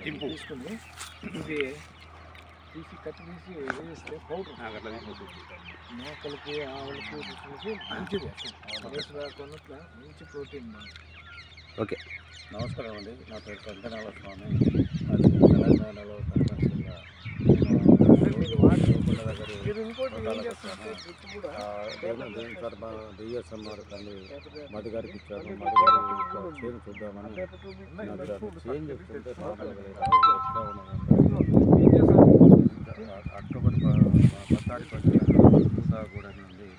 తీసుకుని ఇది తీసి కత్తి తీసి వేస్తే పౌడర్ మేకలకి ఆవులకి రుచులకి మంచిది అసలు కొన్నట్ల మంచి ప్రోటీన్. ఓకే, నమస్కారం అండి. నా పేరు కంకనాల స్వామి. అది తెలంగాణలో తప్పనిసరిగా డిఎస్ఎంఆర్ తల్లి మధు గారికి ఇచ్చారు. మధు గారు చేను చూద్దామని చేంజ్ చెప్తుంటే అక్టోబర్ 10 కూడా నుండి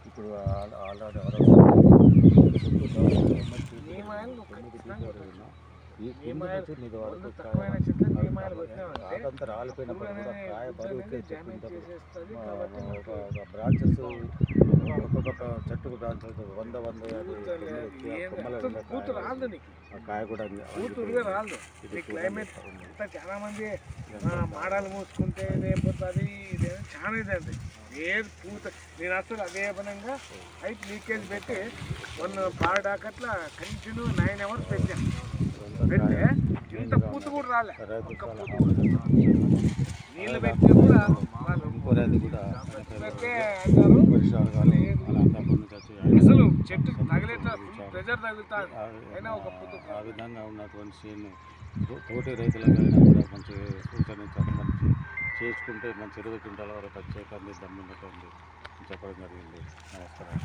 ఇప్పుడు ఆల్రెడీ ఆకంతా రాలిపోయినప్పుడు కూడా కాయ బరువుకే బ్రాంచెస్ ఒక్కొక్క చెట్టుకు బ్రాంచెస్ 100 కాయ కూడా రాదు. క్లైమేట్ చాలా మంది మాడాలు మూసుకుంటే ఇదైపోతుంది, ఇదేదో చాలా ఇదండి ఏది పూత. నేను అసలు అదే పనంగా అయితే లీకేజ్ పెట్టి 1 పాడాకట్లా కంటిన్యూ 9 hours పెట్టాను. పెడితే ఇంత పూత కూడా రాలే. నీళ్ళు పెట్టి కూడా అసలు చెట్టు తగిలేట ప్రెజర్ తగులుతుంది. అయినా ఒక పూత ఆ విధంగా ఉన్నటువంటి చేను తోటి రైతులకైనా కూడా మంచి సూచన మంచి చేసుకుంటే మంచి 20 క్వింటాల వరకు వచ్చే కంది దమ్మున్నట్టు చెప్పడం జరిగింది. నమస్కారం.